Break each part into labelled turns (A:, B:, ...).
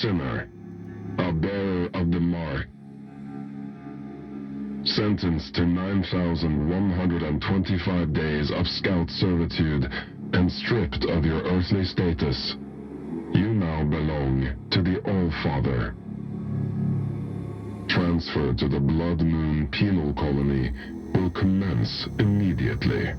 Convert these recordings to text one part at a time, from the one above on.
A: sinner, a bearer of the mark, sentenced to 9,125 days of scout servitude and stripped of your earthly status, you now belong to the All-Father. Transfer to the Blood Moon Penal Colony will commence immediately.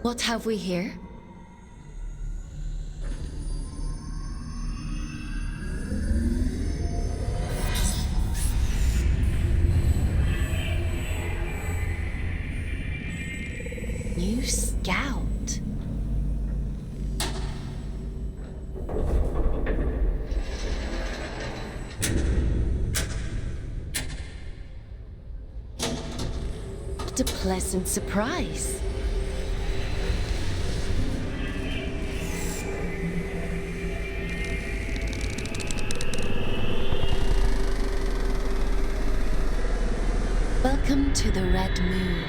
B: What have we here? New scout. What a pleasant surprise. Welcome to the Red Moon.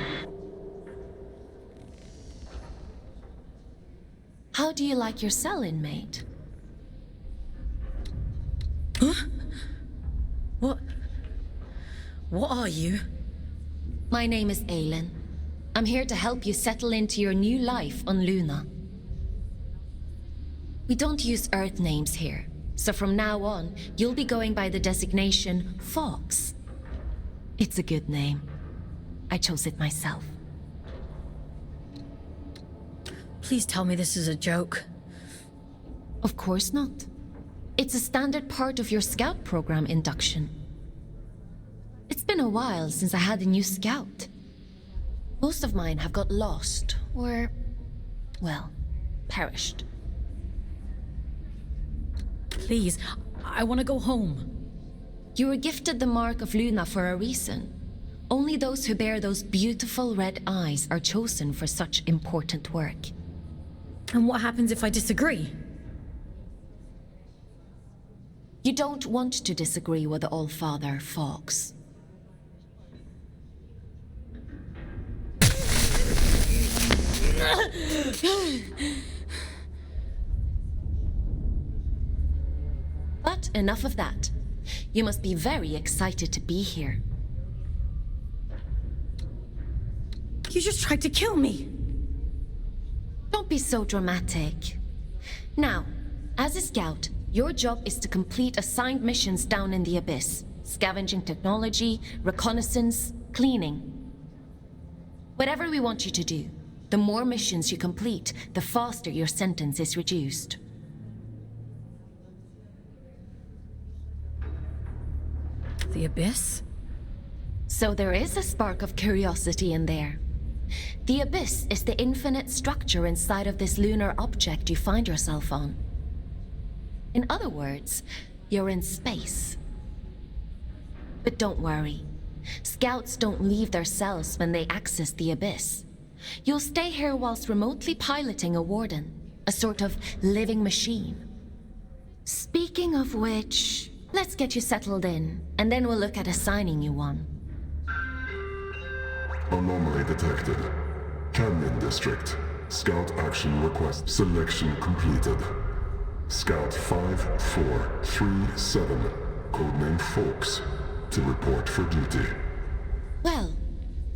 B: How do you like your cell, inmate?
C: Huh? What are you?
B: My name is Aylin. I'm here to help you settle into your new life on Luna. We don't use Earth names here, so from now on, you'll be going by the designation Fox. It's a good name. I chose it myself.
C: Please tell me this is a joke.
B: Of course not. It's a standard part of your scout program induction. It's been a while since I had a new scout. Most of mine have got lost, or, well, perished.
C: Please, I want to go home.
B: You were gifted the mark of Luna for a reason. Only those who bear those beautiful red eyes are chosen for such important work.
C: And what happens if I disagree?
B: You don't want to disagree with the All-Father, Fox. But enough of that. You must be very excited to be here.
C: You just tried to kill me.
B: Don't be so dramatic. Now, as a scout, your job is to complete assigned missions down in the Abyss. Scavenging technology, reconnaissance, cleaning. Whatever we want you to do, the more missions you complete, the faster your sentence is reduced.
C: The Abyss?
B: So there is a spark of curiosity in there. The Abyss is the infinite structure inside of this lunar object you find yourself on. In other words, you're in space. But don't worry. Scouts don't leave their cells when they access the Abyss. You'll stay here whilst remotely piloting a warden, a sort of living machine. Speaking of which, let's get you settled in, and then we'll look at assigning you one.
A: Anomaly detected. Canyon District. Scout action request. Selection completed. Scout 5437, codename Fox, to report for duty.
B: Well,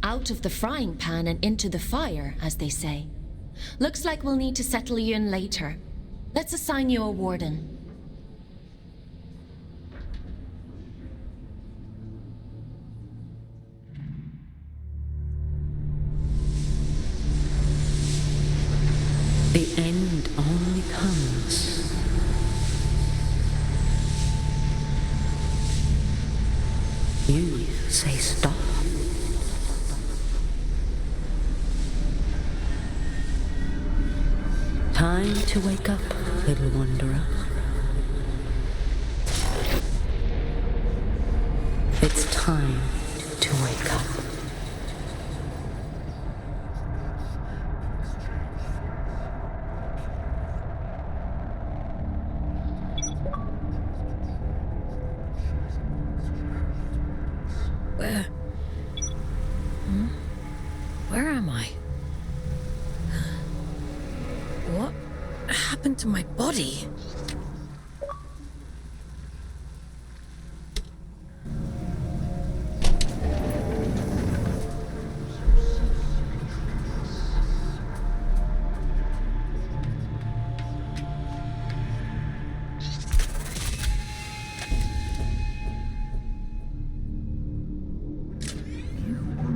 B: out of the frying pan and into the fire, as they say. Looks like we'll need to settle you in later. Let's assign you a warden.
D: The end only comes You say stop. Time to wake up, little wanderer. It's time to wake up.
C: Where am I? What happened to my body?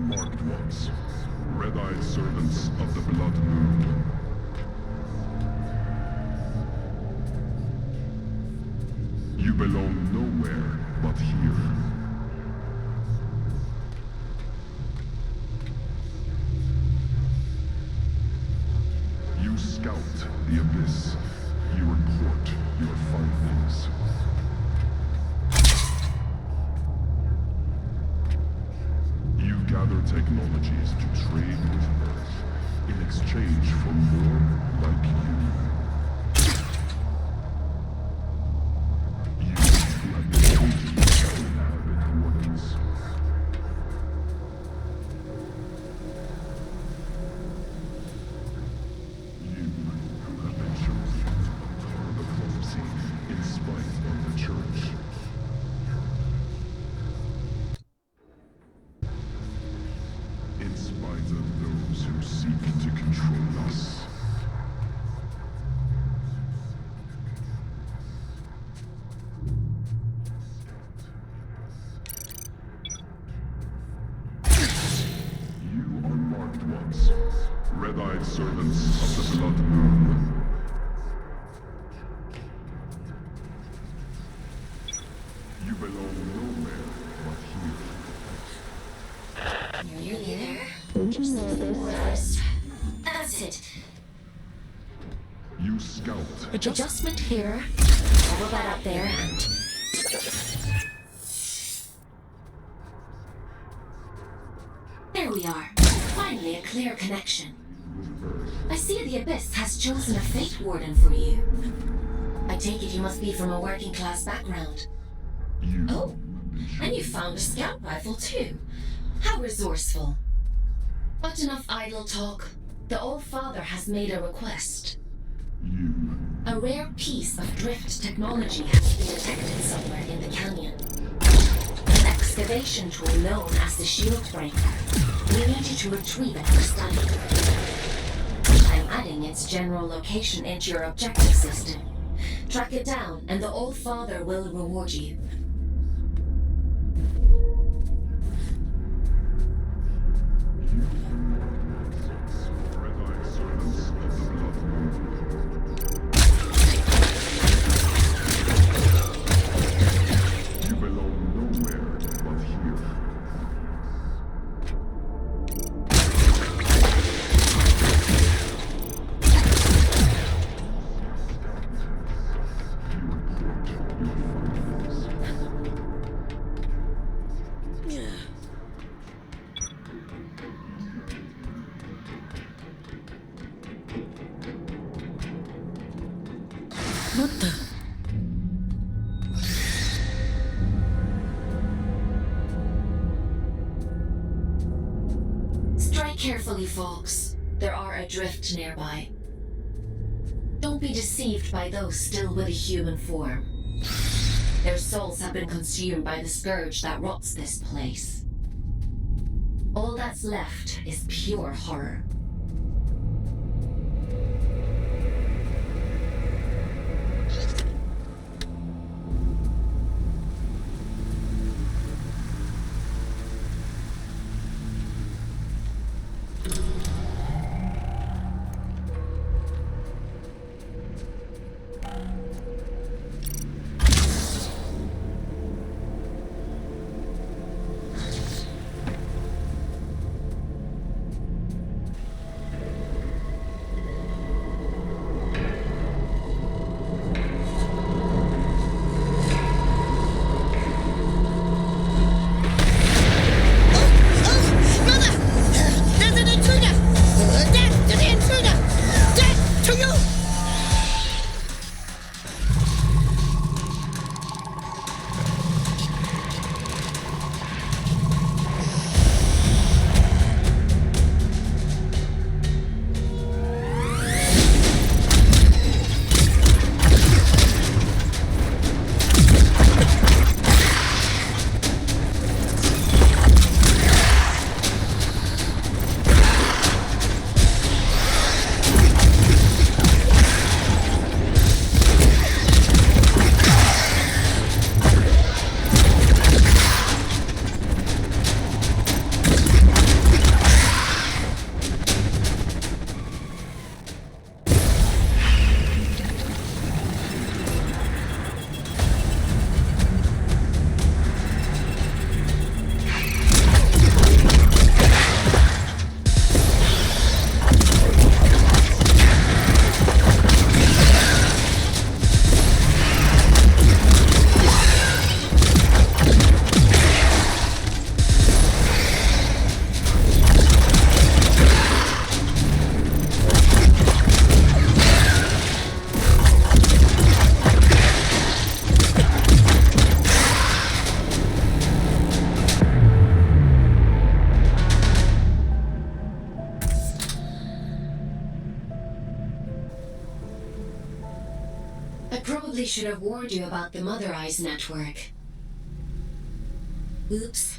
A: Marked ones, red-eyed servants of the blood moon. You belong nowhere but here. You scout the abyss. You report your findings. You gather technologies to trade with Earth in exchange for more like you. You have been chosen to inhabit wardens. You have been chosen for the prophecy in spite of the church. In spite of those who seek to control us. You are marked ones, red-eyed servants of the blood moon. You belong nowhere but here.
B: Nearly there. Just a few orders. That's it.
A: You scout.
B: Adjustment here. Level that up there and... There we are. Finally a clear connection. I see the Abyss has chosen a Fate Warden for you. I take it you must be from a working class background. Oh, and you found a scout rifle too. How resourceful. But enough idle talk. The Old Father has made a request. A rare piece of drift technology has been detected somewhere in the canyon. An excavation tool known as the Shield Breaker. We need you to retrieve it for study. I'm adding its general location into your objective system. Track it down, and the Old Father will reward you.
A: Red-eyed servants of the blood moon. You belong nowhere but here. You report your findings.
C: What the?
B: Strike carefully, folks. There are adrift nearby. Don't be deceived by those still with a human form. Their souls have been consumed by the scourge that rots this place. All that's left is pure horror. probably should have warned you about the Mother Eyes network. Oops.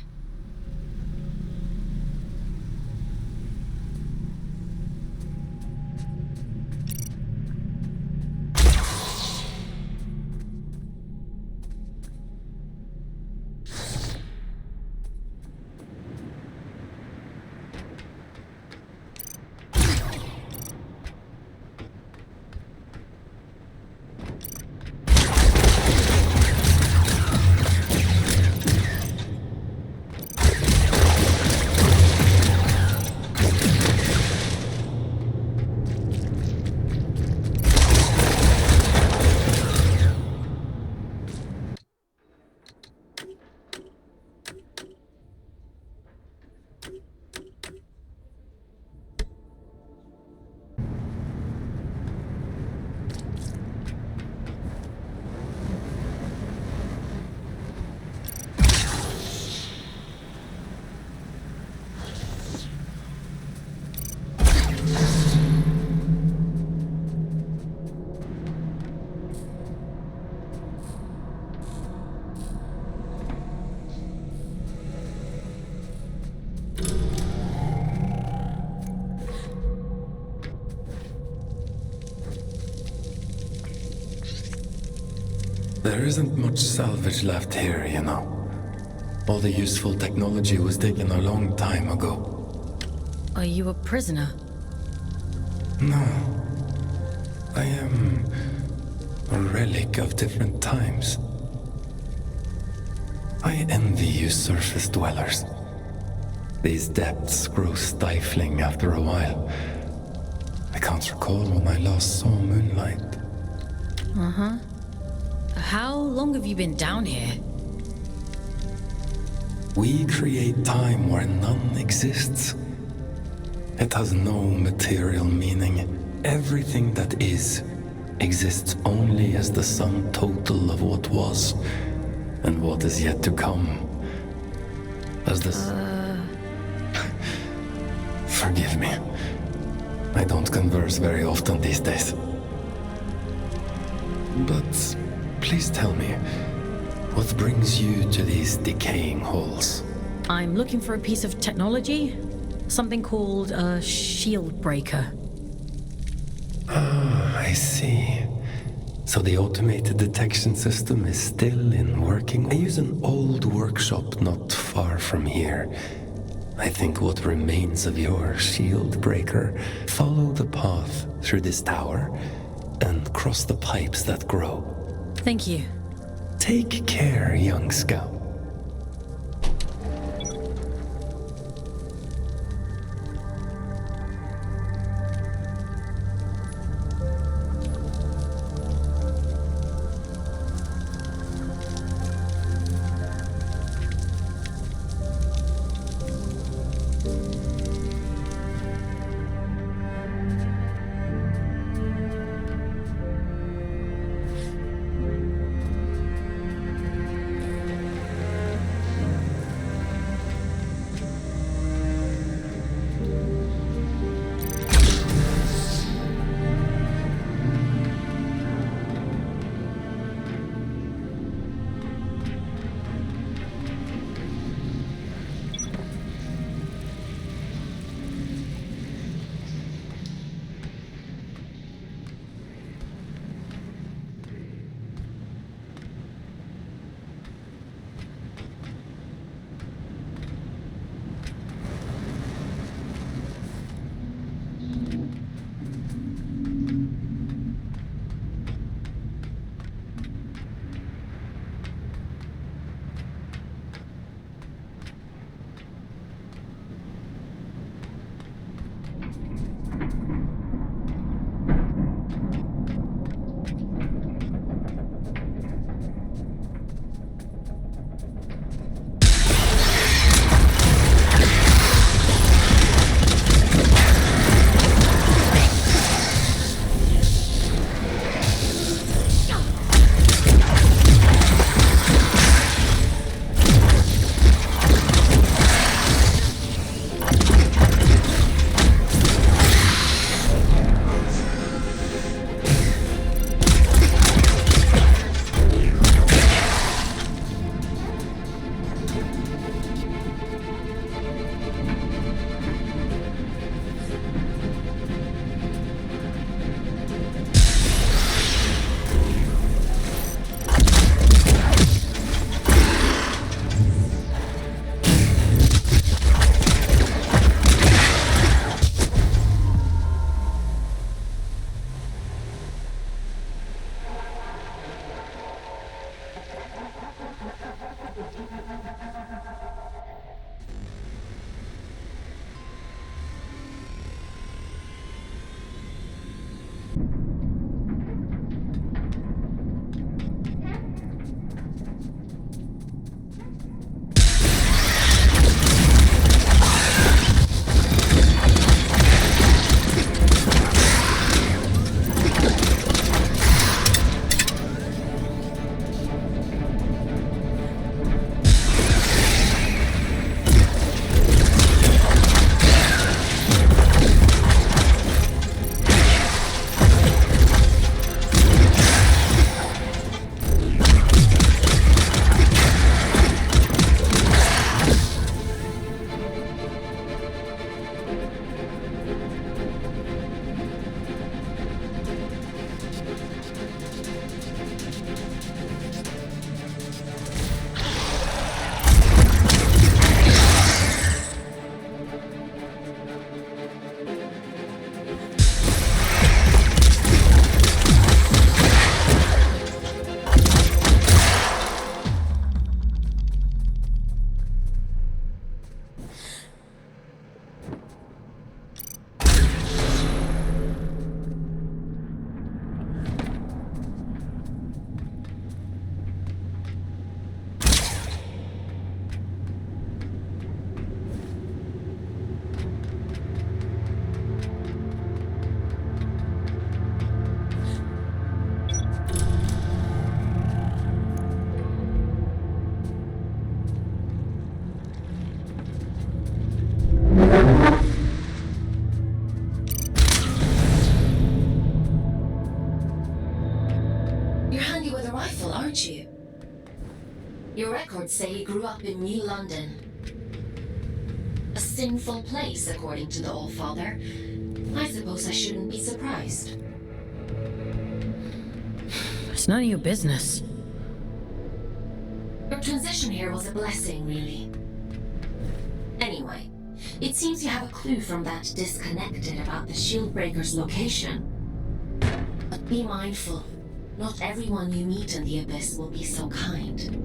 E: There isn't much salvage left here, you know. All the useful technology was taken a long time ago.
C: Are you a prisoner?
E: No. I am a relic of different times. I envy you surface dwellers. These depths grow stifling after a while. I can't recall when I last saw moonlight.
C: Uh-huh. How long have you been down here?
E: We create time where none exists. It has no material meaning. Everything that is exists only as the sum total of what was and what is yet to come. As this... Forgive me. I don't converse very often these days. But please tell me, what brings you to these decaying halls?
C: I'm looking for a piece of technology. Something called a shield breaker.
E: Ah, I see. So the automated detection system is still in working? I use an old workshop not far from here. I think what remains of your shield breaker, follow the path through this tower and cross the pipes that grow.
C: Thank you.
E: Take care, young scout.
B: records say he grew up in New London. A sinful place, according to the All-Father. I suppose I shouldn't be surprised.
C: It's none of your business.
B: Your transition here was a blessing, really. Anyway, it seems you have a clue from that disconnected about the Shieldbreaker's location. But be mindful. Not everyone you meet in the Abyss will be so kind.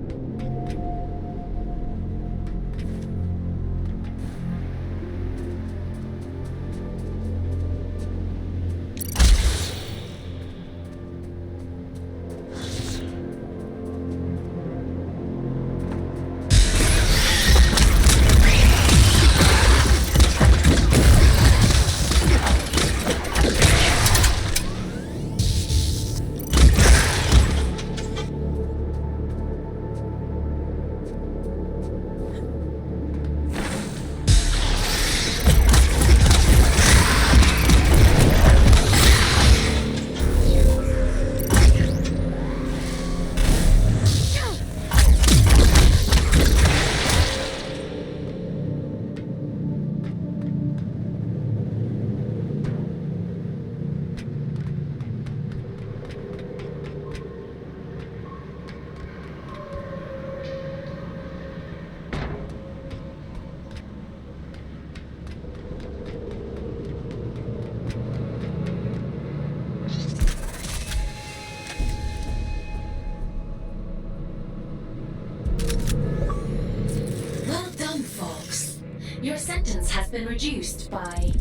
B: Your sentence has been reduced by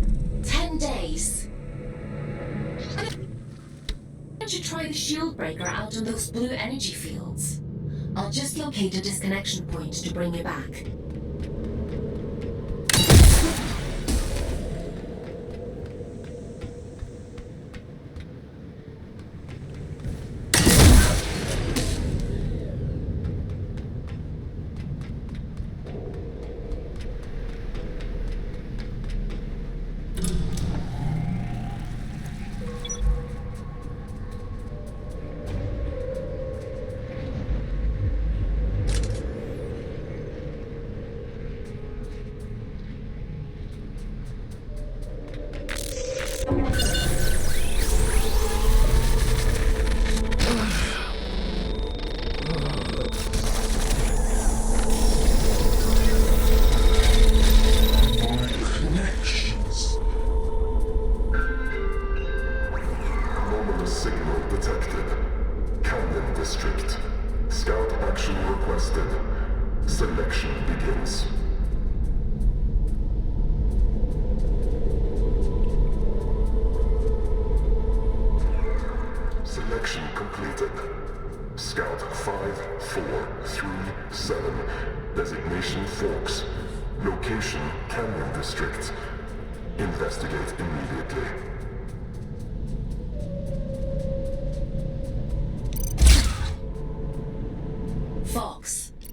B: 10 days. Why don't you try the Shieldbreaker out on those blue energy fields? I'll just locate a disconnection point to bring you back.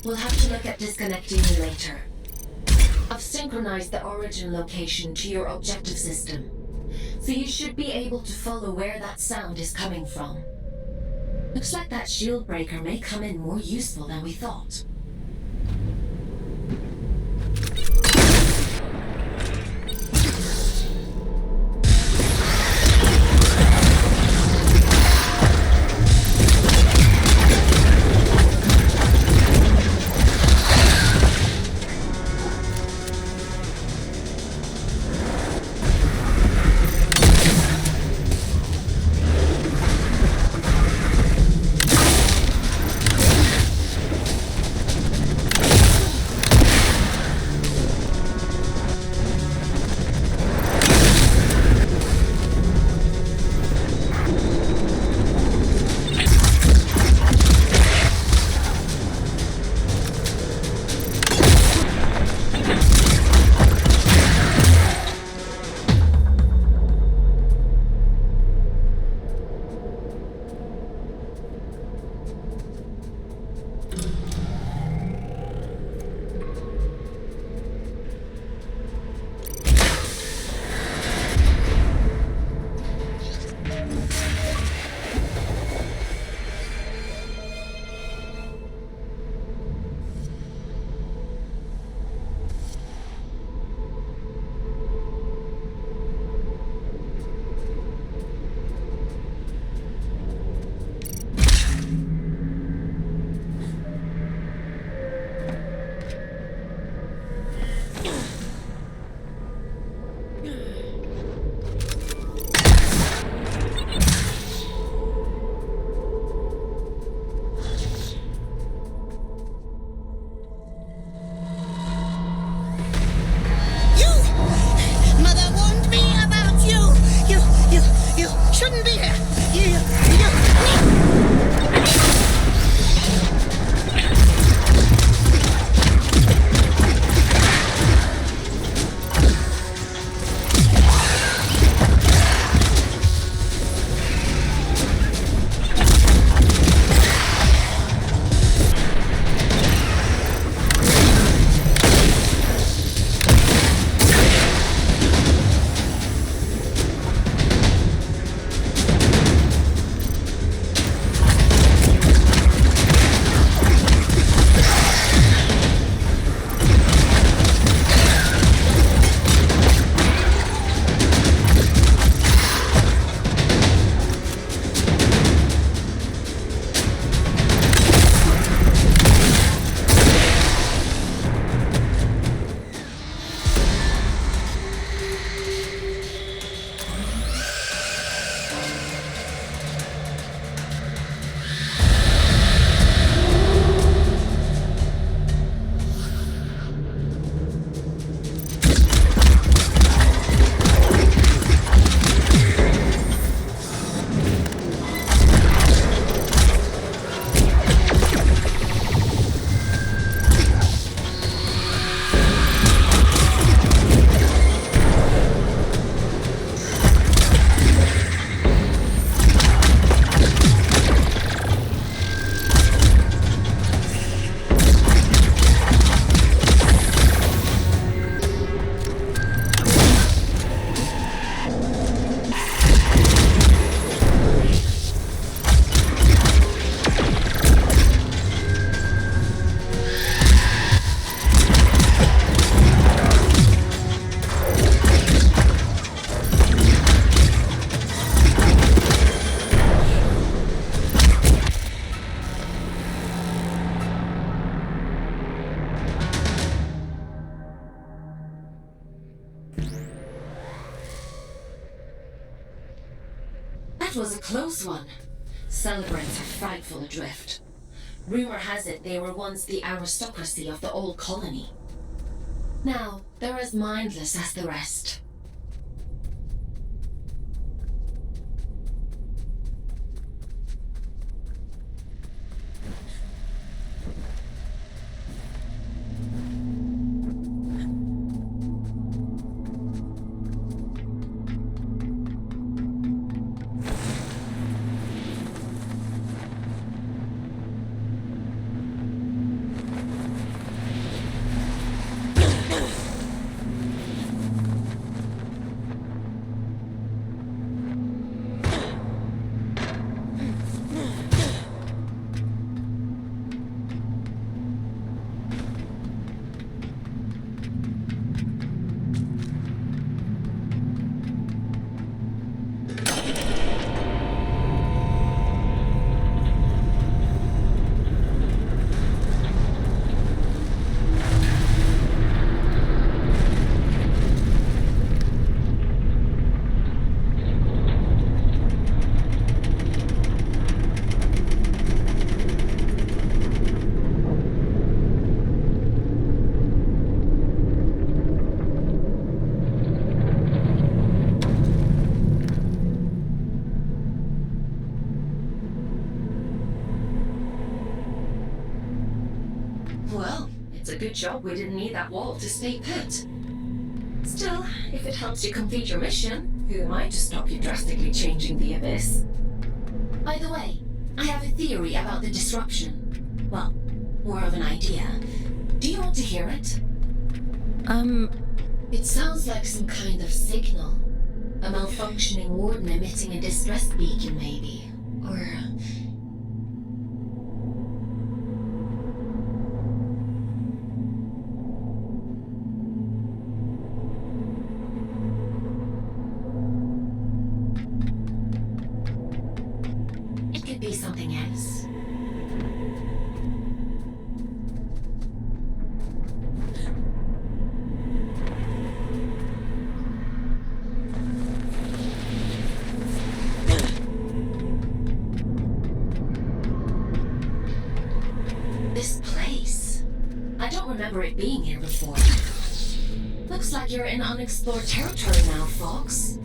B: We'll have to look at disconnecting you later. I've synchronized the origin location to your objective system, so you should be able to follow where that sound is coming from. Looks like that Shieldbreaker may come in more useful than we thought. That was a close one. Celebrants are frightful adrift. Rumor has it they were once the aristocracy of the old colony. Now, they're as mindless as the rest. Good job we didn't need that wall to stay put. Still, if it helps you complete your mission, who am I to stop you drastically changing the abyss? By the way, I have a theory about the disruption. Well, more of an idea. Do you want to hear it? It sounds like some kind of signal. A malfunctioning warden emitting a distress beacon, maybe. Or... be something else. This place. I don't remember it being here before. Looks like you're in unexplored territory now, Fox.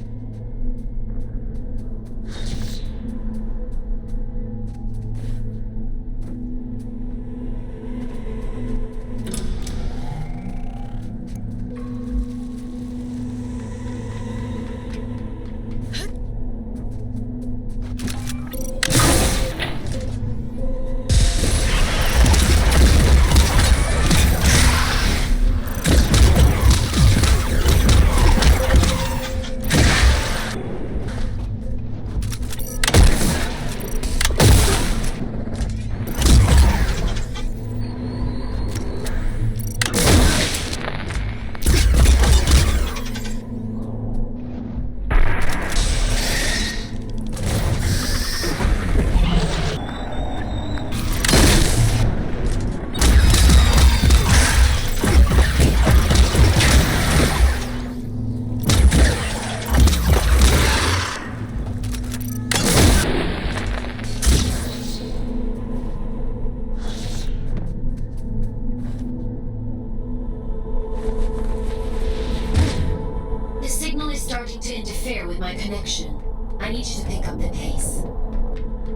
B: Connection. I need you to pick up the pace.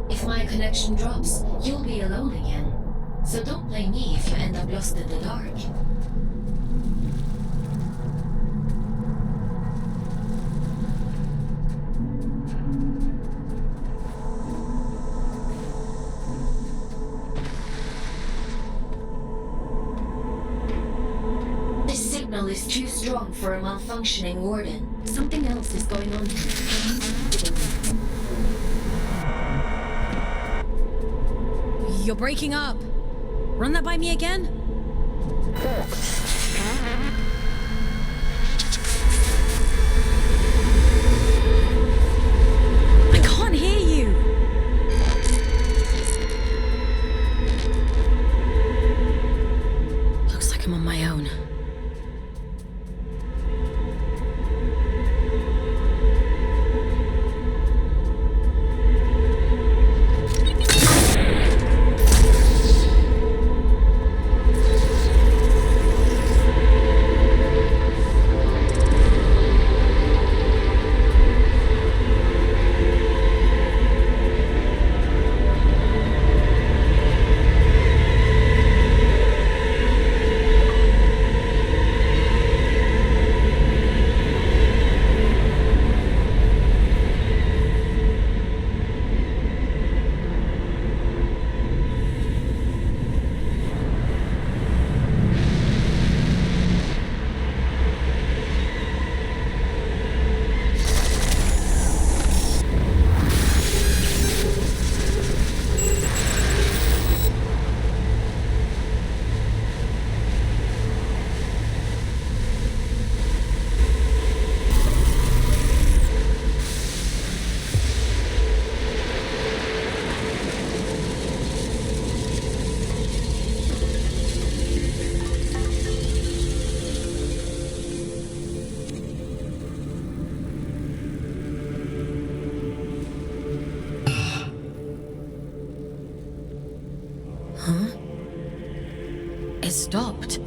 B: If my connection drops, you'll be alone again. So don't blame me if you end up lost in the dark. This signal is too strong for a malfunctioning warden. Something else is going on here.
C: You're breaking up. Run that by me again? I can't hear you. Looks like I'm on my own. has stopped.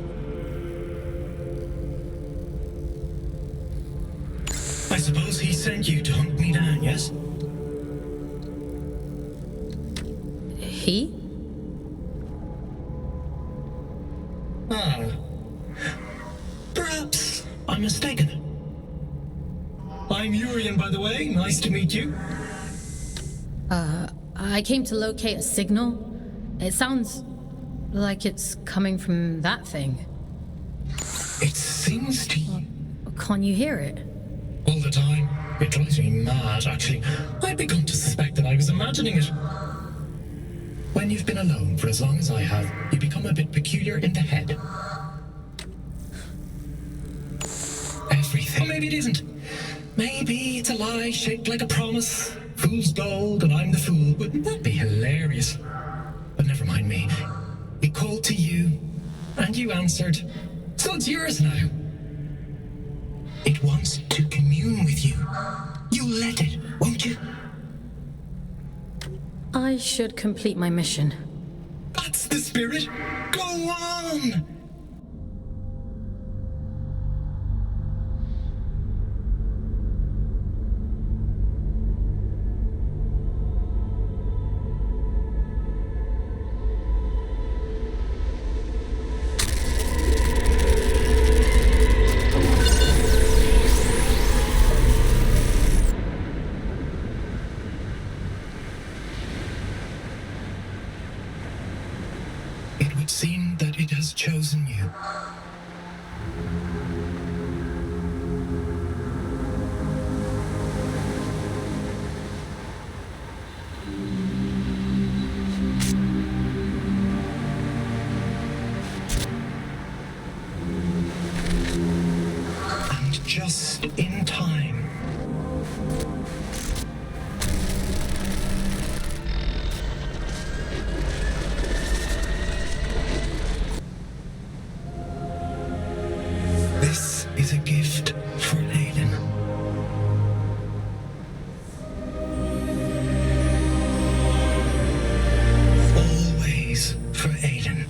F: I suppose he sent you to hunt me down, yes?
C: He?
F: Ah. Perhaps I'm mistaken. I'm Urian, by the way. Nice to meet you.
C: I came to locate a signal. It sounds like it's coming from that thing.
F: It seems to you
C: Can't you hear it?
F: all the time. It drives me mad, actually. I've begun to suspect that I was imagining it. When you've been alone for as long as I have, you become a bit peculiar in the head. Everything. Or maybe it isn't. Maybe it's a lie shaped like a promise. Fool's gold and I'm the fool. Wouldn't that be hilarious? But never mind me. It called to you, and you answered. So it's yours now. It wants to commune with you. You'll let it, won't you?
C: I should complete my mission.
F: That's the spirit. Go on! It would seem that it has chosen you. And just in time. This is a gift for Aiden. Always for Aiden.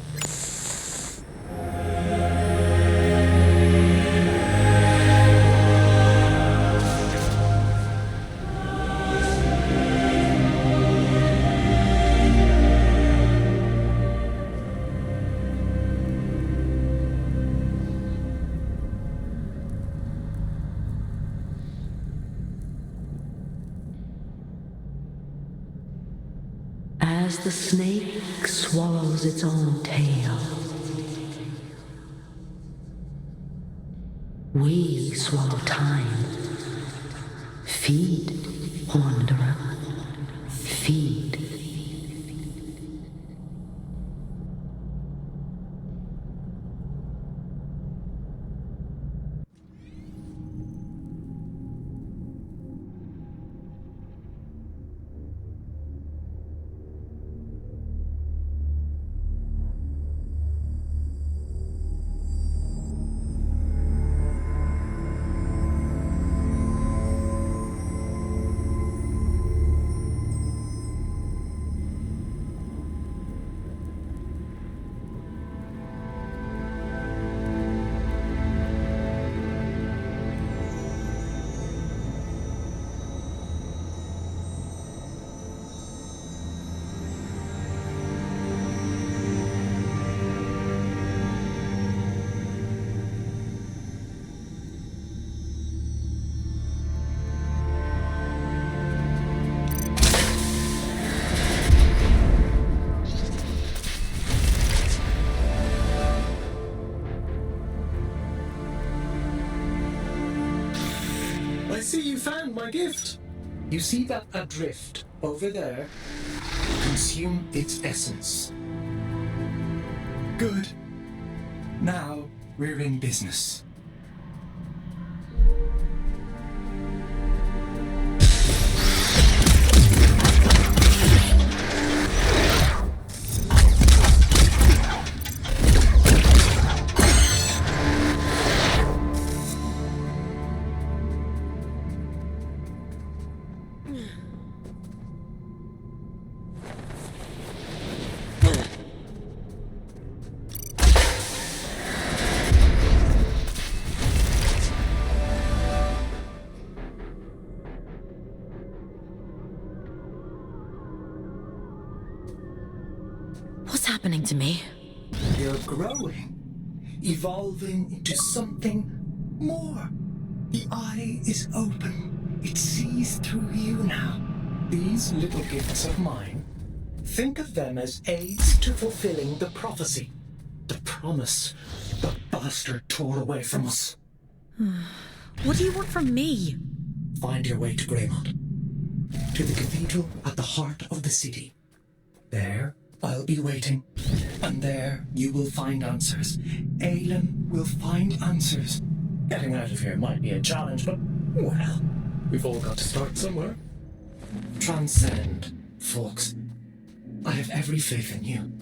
D: As the snake swallows its own tail, we swallow time. Feed, wanderer, feed.
F: I see you found my gift. You see that adrift over there? Consume its essence. Good. Now we're in business.
C: happening to me?
F: You're growing, evolving into something more. The eye is open. It sees through you now. These little gifts of mine, think of them as aids to fulfilling the prophecy. The promise the bastard tore away from us.
C: What do you want from me?
F: Find your way to Greymont. To the cathedral at the heart of the city. There, I'll be waiting. And there, you will find answers. Aelin will find answers. Getting out of here might be a challenge, but, well, we've all got to start somewhere. Transcend, folks. I have every faith in you.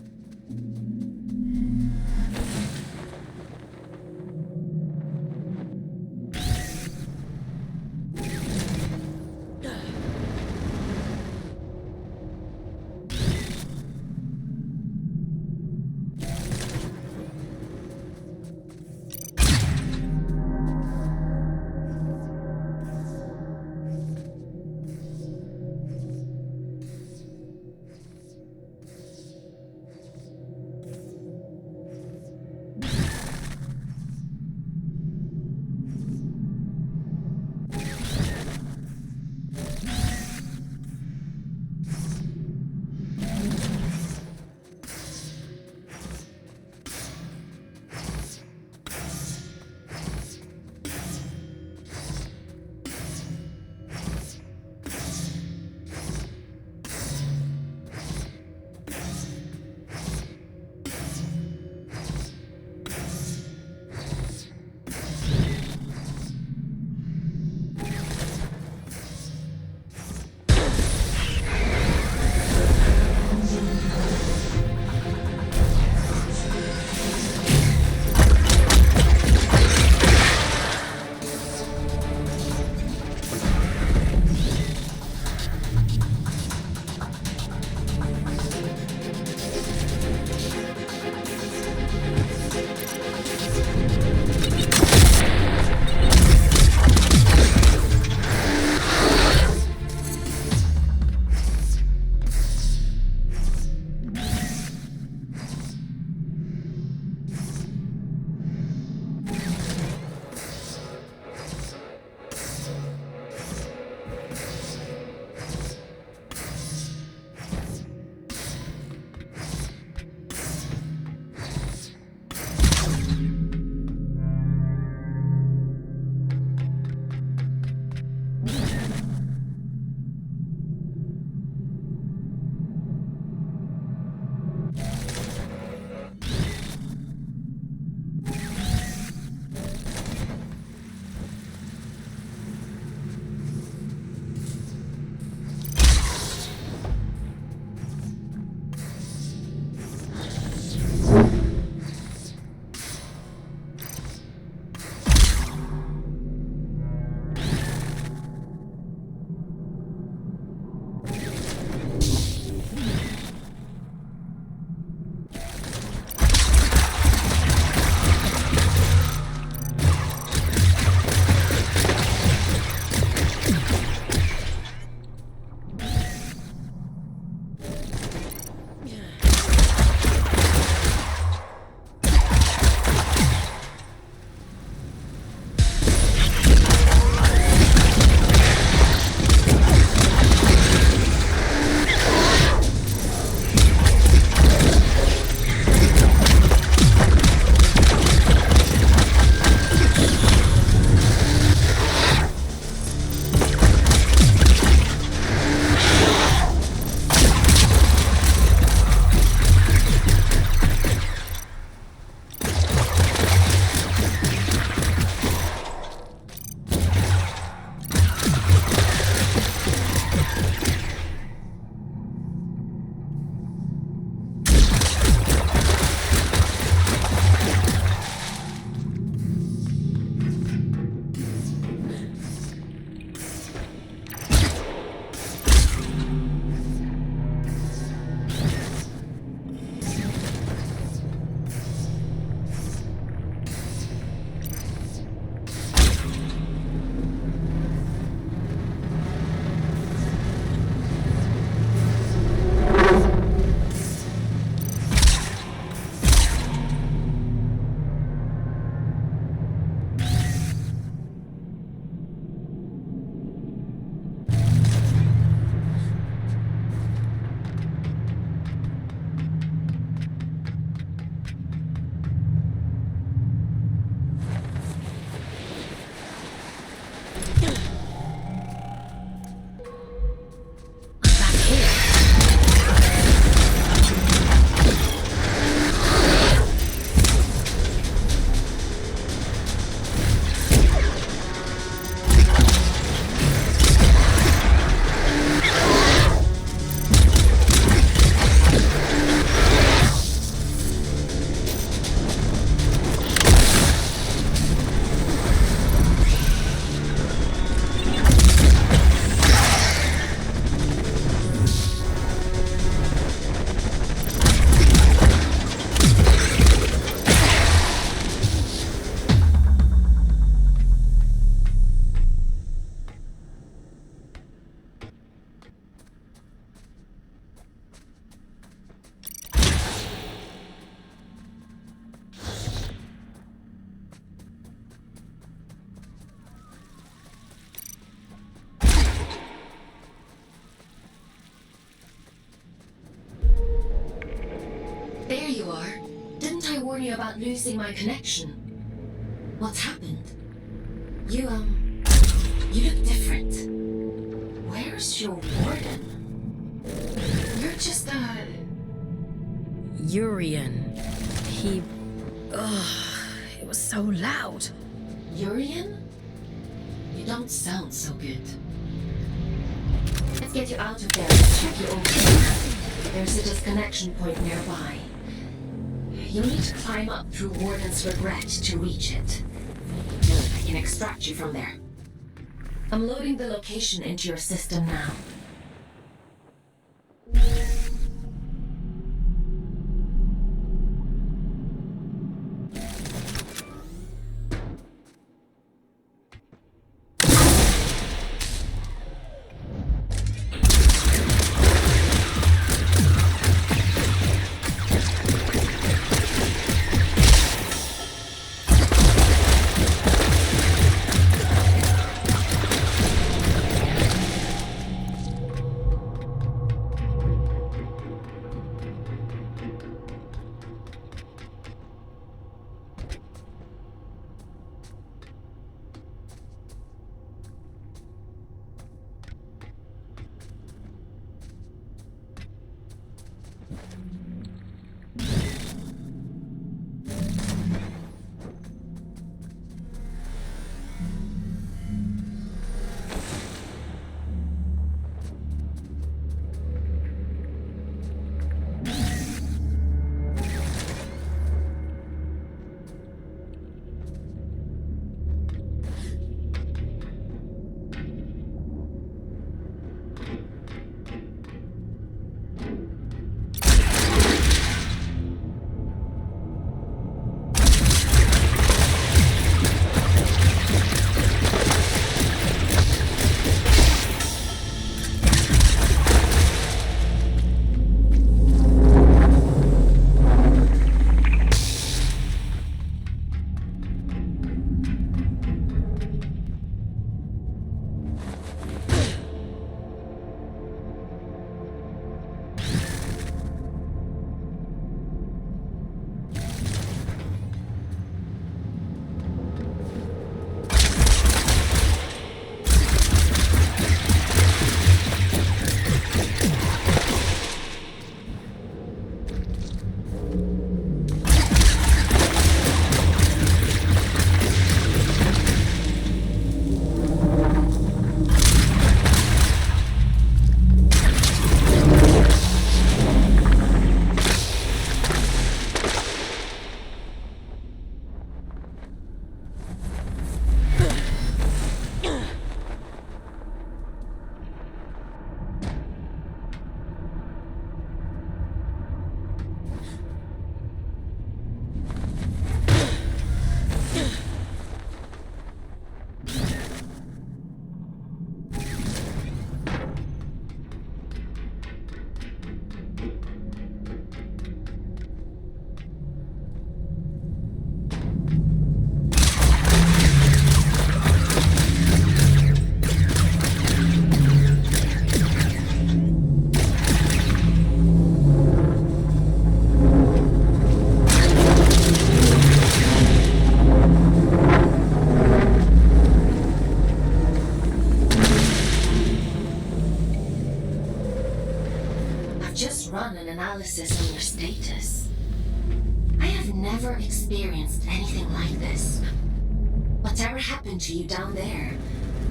B: warn you about losing my connection. What's happened? You look different. Where's your warden? You're just
C: Urian. He... it was so loud.
B: Urian? You don't sound so good. Let's get you out of there and check your old phone. There's a disconnection point nearby. You'll need to climb up through Warden's Regret to reach it. I can extract you from there. I'm loading the location into your system now. run an analysis on your status. I have never experienced anything like this. Whatever happened to you down there,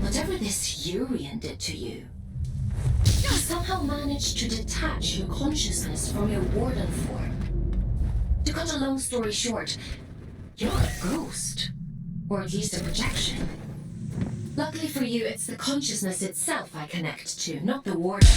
B: whatever this Urian did to you, you somehow managed to detach your consciousness from your warden form. To cut a long story short, you're a ghost. Or at least a projection. Luckily for you, it's the consciousness itself I connect to, not the warden.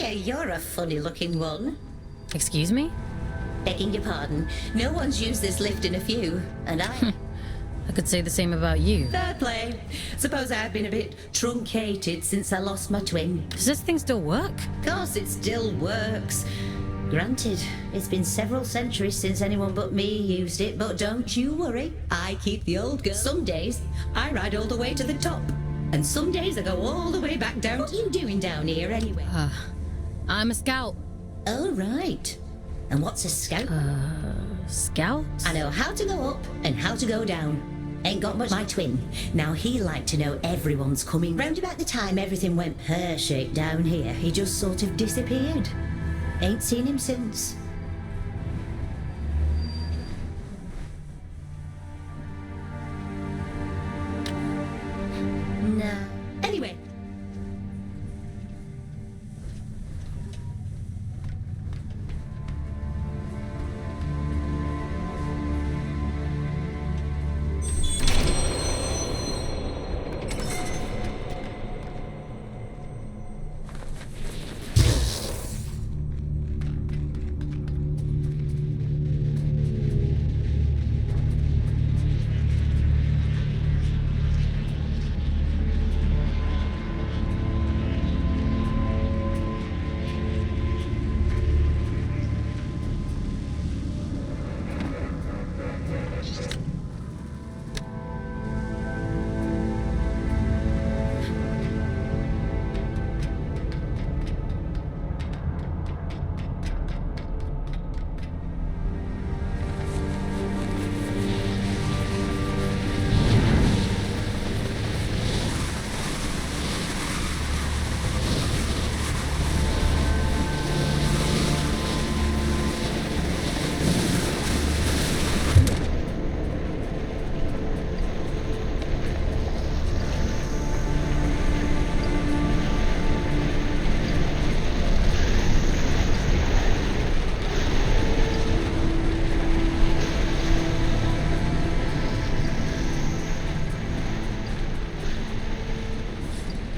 G: Hiya, you're a funny-looking one.
C: Excuse me?
G: Begging your pardon, no one's used this lift in a few, and I...
C: I could say the same about you.
G: Fair play. Suppose I've been a bit truncated since I lost my twin.
C: Does this thing still work?
G: Of course it still works. Granted, it's been several centuries since anyone but me used it, but don't you worry. I keep the old girl. Some days, I ride all the way to the top. And some days I go all the way back down. What are you doing down here anyway?
C: I'm a scout.
G: Oh, right. And what's a scout?
C: Scout?
G: I know how to go up and how to go down. Ain't got much. My twin. Now he liked to know everyone's coming. Round about the time everything went pear-shaped down here, he just sort of disappeared. Ain't seen him since. No. Anyway.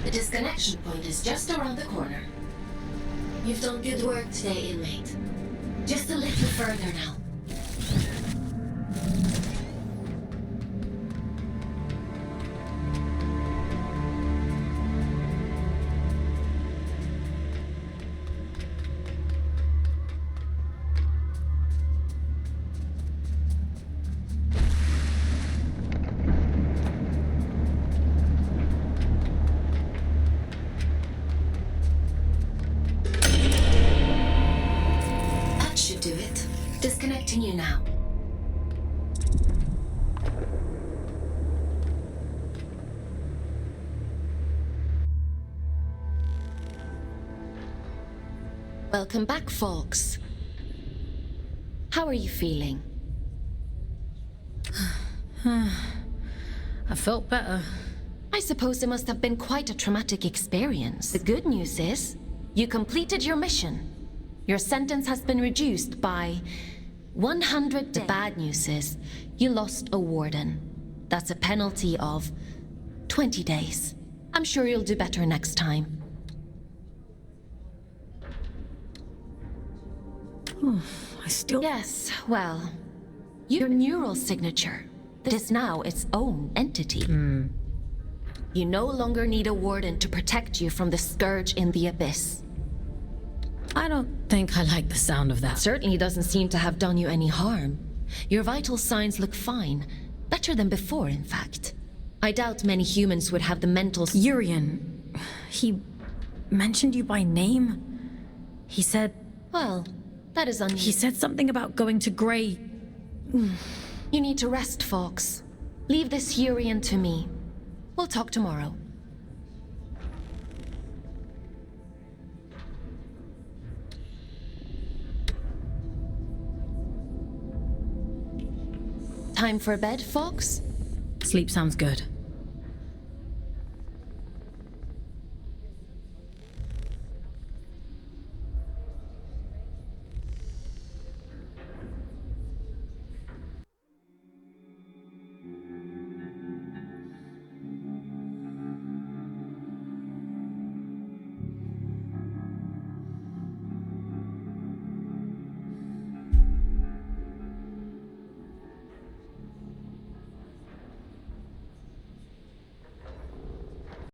B: The disconnection point is just around the corner. You've done good work today, inmate. Just a little further now. Do it. Disconnecting you now. Welcome back, folks. How are you feeling?
C: I felt better.
B: I suppose it must have been quite a traumatic experience. The good news is, you completed your mission. Your sentence has been reduced by 100 days. The bad news is, you lost a warden. That's a penalty of 20 days. I'm sure you'll do better next time.
C: I still...
B: Yes, well, your neural signature. This is now its own entity. You no longer need a warden to protect you from the scourge in the abyss.
C: I don't think I like the sound of that.
B: Certainly doesn't seem to have done you any harm. Your vital signs look fine. Better than before, in fact. I doubt many humans would have the mental...
C: Urian, he mentioned you by name? He said...
B: Well, that is unusual.
C: He said something about going to Grey...
B: You need to rest, Fox. Leave this Urian to me. We'll talk tomorrow. Time for bed, Fox?
C: Sleep sounds good.